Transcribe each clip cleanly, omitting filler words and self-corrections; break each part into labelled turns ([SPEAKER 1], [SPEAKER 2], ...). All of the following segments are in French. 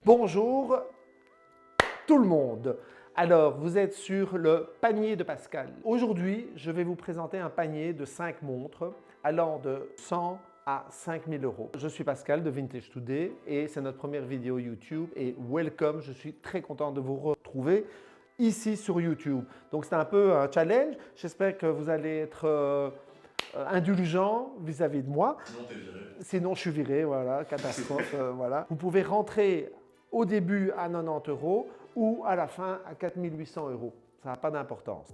[SPEAKER 1] Bonjour tout le monde. Alors, vous êtes sur le panier de Pascal. Aujourd'hui, je vais vous présenter un panier de 5 montres allant de 100 à 5000 euros. Je suis Pascal de Vintage Today et c'est notre première vidéo YouTube et welcome, je suis très content de vous retrouver ici sur YouTube. Donc c'est un peu un challenge, j'espère que vous allez être indulgent vis-à-vis de moi.
[SPEAKER 2] Sinon, t'es viré.
[SPEAKER 1] Sinon, je suis viré, voilà, catastrophe, voilà. Vous pouvez rentrer au début à 90 euros ou à la fin à 4800 euros. Ça n'a pas d'importance.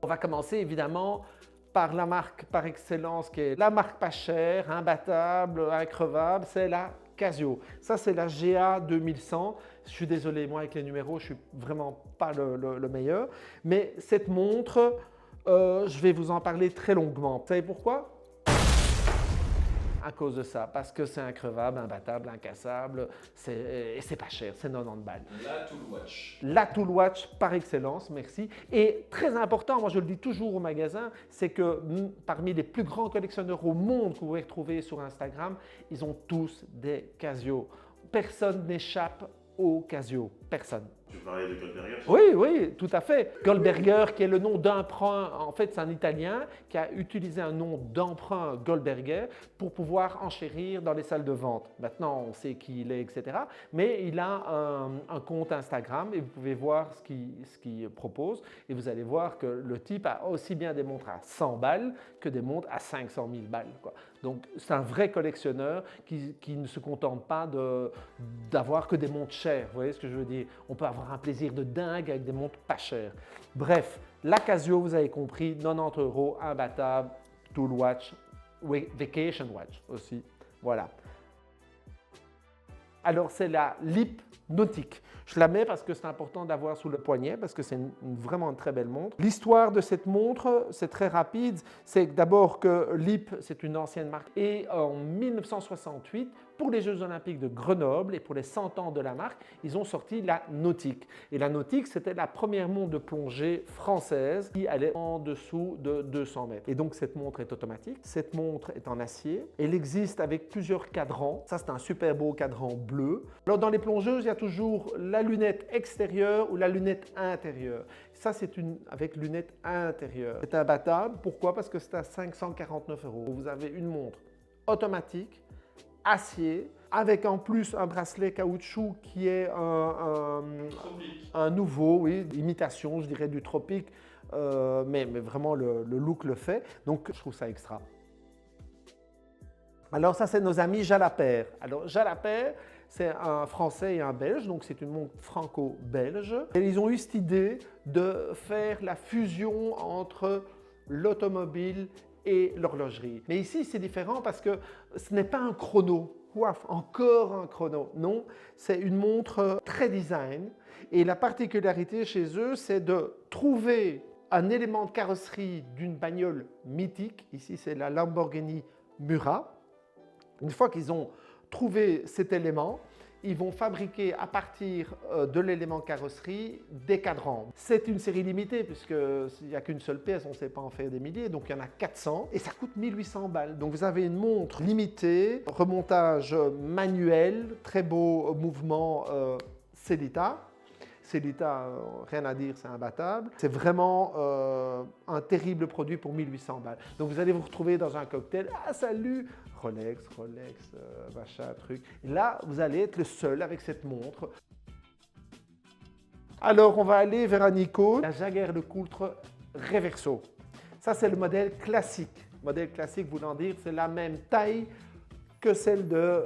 [SPEAKER 1] On va commencer évidemment par la marque par excellence qui est la marque pas chère, imbattable, increvable, c'est la Casio. Ça, c'est la GA 2100. Je suis désolé, moi avec les numéros, je ne suis vraiment pas le meilleur. Mais cette montre, je vais vous en parler très longuement. Vous savez pourquoi ? À cause de ça, parce que c'est increvable, imbattable, incassable, et c'est pas cher, c'est 90 balles.
[SPEAKER 2] La Tool Watch.
[SPEAKER 1] La Tool Watch par excellence, merci. Et très important, moi je le dis toujours au magasin, c'est que parmi les plus grands collectionneurs au monde que vous pouvez retrouver sur Instagram, ils ont tous des Casio. Personne n'échappe au Casio, personne.
[SPEAKER 2] Tu parlais de Goldberger?
[SPEAKER 1] Oui, tout à fait. Goldberger, qui est le nom d'emprunt, en fait, c'est un Italien qui a utilisé un nom d'emprunt Goldberger pour pouvoir enchérir dans les salles de vente. Maintenant, on sait qui il est, etc. Mais il a un compte Instagram et vous pouvez voir ce qu'il propose. Et vous allez voir que le type a aussi bien des montres à 100 balles que des montres à 500 000 balles, quoi. Donc, c'est un vrai collectionneur qui ne se contente pas d'avoir que des montres chères. Vous voyez ce que je veux dire? On peut avoir un plaisir de dingue avec des montres pas chères. Bref, la Casio, vous avez compris, 90 euros, imbattable, Tool Watch, Vacation Watch aussi. Voilà. Alors, c'est la Lip Nautique. Je la mets parce que c'est important d'avoir sous le poignet, parce que c'est vraiment une très belle montre. L'histoire de cette montre, c'est très rapide. C'est d'abord que Lip, c'est une ancienne marque. Et en 1968, pour les Jeux Olympiques de Grenoble et pour les 100 ans de la marque, ils ont sorti la Nautique. Et la Nautique, c'était la première montre de plongée française qui allait en dessous de 200 mètres. Et donc, cette montre est automatique. Cette montre est en acier. Elle existe avec plusieurs cadrans. Ça, c'est un super beau cadran bleu. Alors, dans les plongeuses, il y a toujours la lunette extérieure ou la lunette intérieure. Ça, c'est avec lunette intérieure. C'est imbattable. Pourquoi? Parce que c'est à 549 euros. Vous avez une montre automatique, acier, avec en plus un bracelet caoutchouc qui est un nouveau, oui, imitation, je dirais, du Tropic, mais vraiment le look le fait. Donc, je trouve ça extra. Alors ça, c'est nos amis Jalabert. Alors Jalabert, c'est un Français et un Belge, donc c'est une montre franco-belge. Et ils ont eu cette idée de faire la fusion entre l'automobile et l'horlogerie. Mais ici, c'est différent parce que ce n'est pas un chrono. Ouaf, encore un chrono. Non, c'est une montre très design. Et la particularité chez eux, c'est de trouver un élément de carrosserie d'une bagnole mythique. Ici, c'est la Lamborghini Murat. Une fois qu'ils ont trouvé cet élément, ils vont fabriquer à partir de l'élément carrosserie des cadrans. C'est une série limitée puisqu'il n'y a qu'une seule pièce, on ne sait pas en faire des milliers, donc il y en a 400 et ça coûte 1800 balles. Donc vous avez une montre limitée, remontage manuel, très beau mouvement Sellita. Sellita, rien à dire, c'est imbattable. C'est vraiment un terrible produit pour 1800 balles. Donc vous allez vous retrouver dans un cocktail, ah salut, Rolex, machin, truc. Et là, vous allez être le seul avec cette montre. Alors, on va aller vers un icône, la Jaeger-LeCoultre Reverso. Ça, c'est le modèle classique. Modèle classique voulant dire c'est la même taille que celle de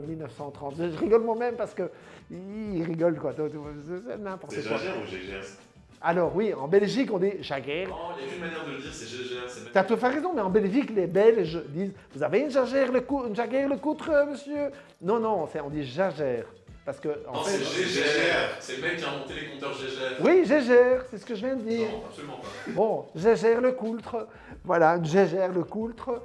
[SPEAKER 1] 1930. Je rigole moi-même parce qu'il rigole quoi. C'est n'importe quoi.
[SPEAKER 2] C'est Jaeger ou GGS?
[SPEAKER 1] Alors oui, en Belgique, on dit Jaeger.
[SPEAKER 2] Non, il n'y a qu'une manière de le dire, c'est GGS.
[SPEAKER 1] Tu as tout fait raison, mais en Belgique, les Belges disent « Vous avez une Jaeger-LeCoultre, monsieur ?» Non, on dit Jaeger. Parce que, en
[SPEAKER 2] non,
[SPEAKER 1] fait,
[SPEAKER 2] c'est GGR. C'est le mec qui a inventé les compteurs GGR.
[SPEAKER 1] Oui, Jaeger, c'est ce que je viens de dire.
[SPEAKER 2] Non, absolument pas.
[SPEAKER 1] Bon, Jaeger-LeCoultre. Voilà, une Jaeger-LeCoultre.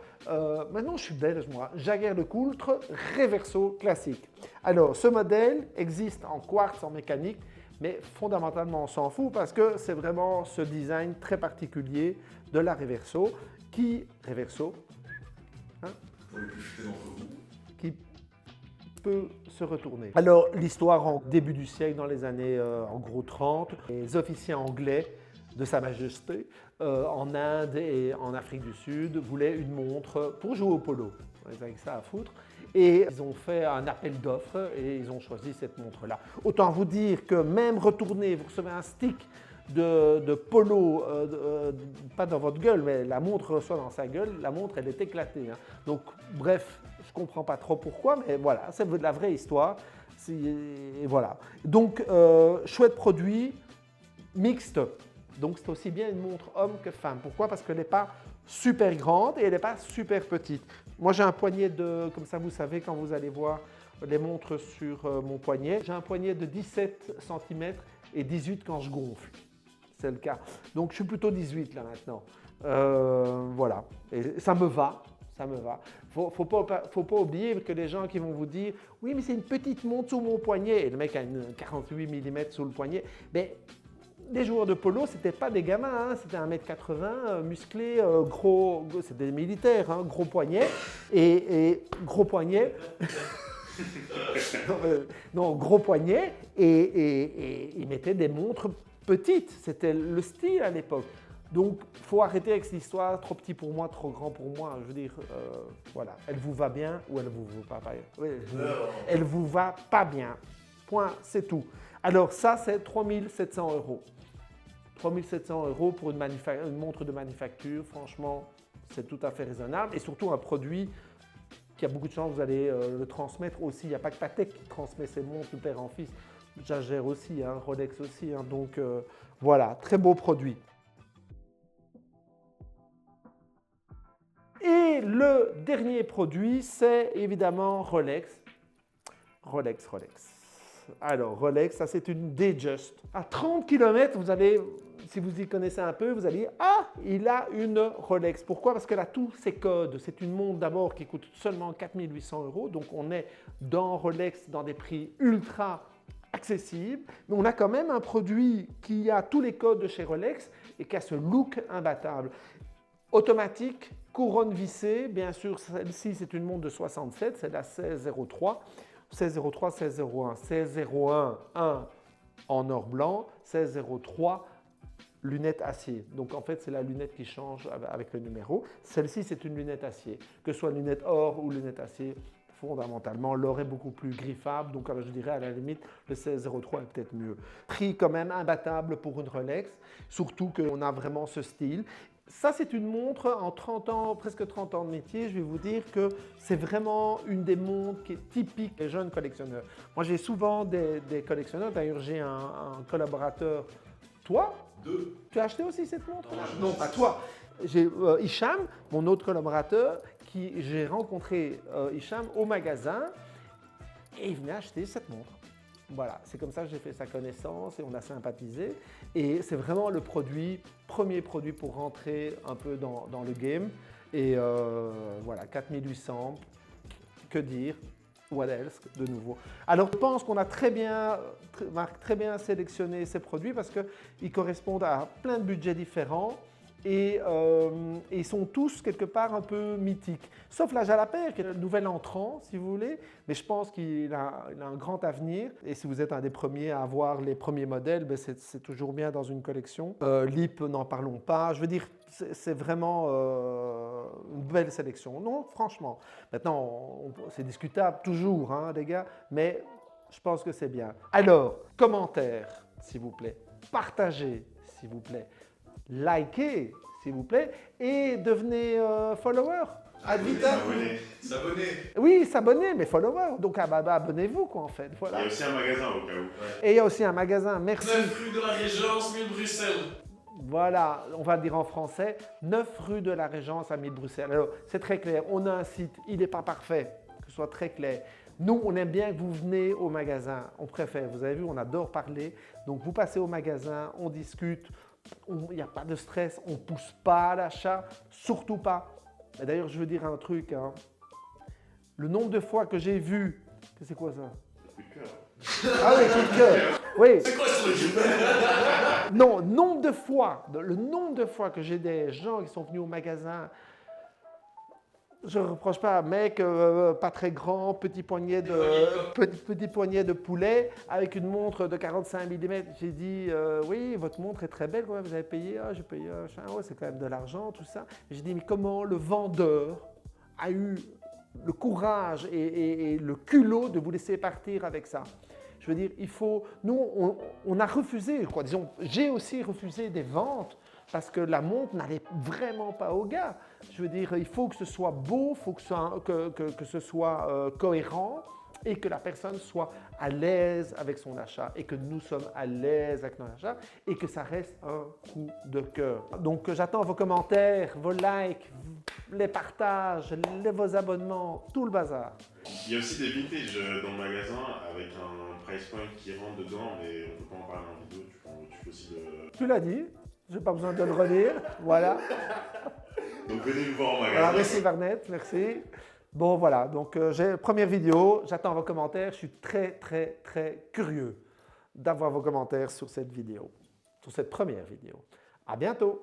[SPEAKER 1] Maintenant, je suis belge, moi. Jaeger-LeCoultre Reverso classique. Alors, ce modèle existe en quartz, en mécanique, mais fondamentalement, on s'en fout parce que c'est vraiment ce design très particulier de la Reverso Reverso,
[SPEAKER 2] Pour les plus futés d'entre vous.
[SPEAKER 1] qui peut se retourner. Alors, l'histoire en début du siècle, dans les années en gros 30, les officiers anglais de Sa Majesté en Inde et en Afrique du Sud voulaient une montre pour jouer au polo. Ils avaient que ça à foutre. Et ils ont fait un appel d'offres et ils ont choisi cette montre-là. Autant vous dire que même retourné, vous recevez un stick de polo, pas dans votre gueule, mais la montre reçoit dans sa gueule, la montre elle est éclatée. Hein. Donc bref, je ne comprends pas trop pourquoi, mais voilà, c'est de la vraie histoire. Et voilà. Donc chouette produit, mixte. Donc c'est aussi bien une montre homme que femme. Pourquoi? Parce qu'elle n'est pas super grande et elle n'est pas super petite. Moi j'ai un poignet de, comme ça vous savez quand vous allez voir les montres sur mon poignet, j'ai un poignet de 17 cm et 18 quand je gonfle. C'est le cas. Donc je suis plutôt 18 là maintenant. Voilà. Et ça me va. Ça me va. Faut pas oublier que les gens qui vont vous dire « Oui, mais c'est une petite montre sous mon poignet. » Et le mec a une 48 mm sous le poignet. Mais les joueurs de polo, c'était pas des gamins. Hein. C'était 1m80, musclé, gros. C'était des militaires, hein, gros poignet. Et gros poignet. non, gros poignet. Et ils mettaient des montres petites. C'était le style à l'époque. Donc, il faut arrêter avec cette histoire, trop petit pour moi, trop grand pour moi. Je veux dire, voilà, elle vous va bien ou elle vous va pas bien. Oui, elle vous va pas bien. Point, c'est tout. Alors ça, c'est 3 700 €. 3 700 € pour une montre de manufacture, franchement, c'est tout à fait raisonnable. Et surtout un produit qui a beaucoup de chance, vous allez le transmettre aussi. Il n'y a pas que Patek qui transmet ses montres du père en fils. Jaeger aussi, hein, Rolex aussi. Hein, donc voilà, très beau produit. Et le dernier produit, c'est évidemment Rolex. Rolex. Alors, Rolex, ça c'est une Datejust. À 30 km, vous allez, si vous y connaissez un peu, vous allez dire « Ah, il a une Rolex ». Pourquoi? Parce qu'elle a tous ses codes. C'est une montre d'abord qui coûte seulement 4 800 €. Donc, on est dans Rolex dans des prix ultra accessibles. Mais on a quand même un produit qui a tous les codes de chez Rolex et qui a ce look imbattable. Automatique, couronne vissée, bien sûr, celle-ci c'est une montre de 67, c'est la 1603, 1603, 1601, 1601, 1 en or blanc, 1603, lunette acier. Donc en fait c'est la lunette qui change avec le numéro. Celle-ci c'est une lunette acier, que ce soit lunette or ou lunette acier. Fondamentalement, l'or est beaucoup plus griffable, donc je dirais à la limite, le 1603 est peut-être mieux. Prix quand même imbattable pour une Rolex, surtout qu'on a vraiment ce style. Ça, c'est une montre en 30 ans, presque 30 ans de métier, je vais vous dire que c'est vraiment une des montres qui est typique des jeunes collectionneurs. Moi, j'ai souvent des collectionneurs, d'ailleurs j'ai un collaborateur, toi, tu as acheté aussi cette montre? Non, pas toi. J'ai Hicham, mon autre collaborateur, j'ai rencontré Hicham au magasin et il venait acheter cette montre. Voilà, c'est comme ça que j'ai fait sa connaissance et on a sympathisé. Et c'est vraiment le premier produit pour rentrer un peu dans le game. Et voilà, 4800, que dire? What else de nouveau? Alors je pense qu'on a Marc, très bien sélectionné ces produits parce qu'ils correspondent à plein de budgets différents. Et ils sont tous quelque part un peu mythiques. Sauf la Jalapert, qui est le nouvel entrant, si vous voulez, mais je pense qu'il a un grand avenir. Et si vous êtes un des premiers à avoir les premiers modèles, ben c'est toujours bien dans une collection. Lip, n'en parlons pas. Je veux dire, c'est vraiment une belle sélection. Non, franchement. Maintenant, c'est discutable toujours, hein, les gars, mais je pense que c'est bien. Alors, commentaires, s'il vous plaît. Partagez, s'il vous plaît. Likez, s'il vous plaît, et devenez follower.
[SPEAKER 2] S'abonner.
[SPEAKER 1] Oui, s'abonner, mais follower. Donc abonnez-vous, quoi, en fait. Voilà.
[SPEAKER 2] Il y a aussi un magasin au cas où. Ouais.
[SPEAKER 1] Et il y a aussi un magasin, merci.
[SPEAKER 2] 9 rue de la Régence, 1000 Bruxelles.
[SPEAKER 1] Voilà, on va dire en français, 9 rue de la Régence à 1000 Bruxelles. Alors, c'est très clair, on a un site, il n'est pas parfait, que ce soit très clair. Nous, on aime bien que vous venez au magasin, on préfère, vous avez vu, on adore parler. Donc, vous passez au magasin, on discute. Il n'y a pas de stress, on ne pousse pas à l'achat, surtout pas. D'ailleurs, je veux dire un truc. Hein. Le nombre de fois que j'ai vu... C'est quoi ça?
[SPEAKER 2] Coup de cœur.
[SPEAKER 1] Ah oui, coup de cœur. Oui.
[SPEAKER 2] C'est quoi ce truc?
[SPEAKER 1] Non, le nombre de fois que j'ai des gens qui sont venus au magasin Je ne reproche pas à un mec pas très grand, petit poignet de poulet, avec une montre de 45 mm. J'ai dit, oui, votre montre est très belle, combien vous avez payé? Ah, j'ai payé, ouais, c'est quand même de l'argent, tout ça. J'ai dit, mais comment le vendeur a eu le courage et le culot de vous laisser partir avec ça? Je veux dire, nous, on a refusé, quoi. Disons, j'ai aussi refusé des ventes parce que la montre n'allait vraiment pas au gars. Je veux dire, il faut que ce soit beau, il faut que ce soit cohérent et que la personne soit à l'aise avec son achat et que nous sommes à l'aise avec notre achat et que ça reste un coup de cœur. Donc, j'attends vos commentaires, vos likes, les partages, vos abonnements, tout le bazar.
[SPEAKER 2] Il y a aussi des vintage dans le magasin avec un price point qui rentre dedans, mais on peut pas en parler en vidéo. Tu peux aussi le.
[SPEAKER 1] Tu l'as dit, je n'ai pas besoin de le redire. Voilà.
[SPEAKER 2] Donc venez me voir en magasin.
[SPEAKER 1] Voilà, merci Varnette, merci. Bon voilà, donc j'ai première vidéo, j'attends vos commentaires, je suis très très très curieux d'avoir vos commentaires sur cette vidéo, sur cette première vidéo. À bientôt.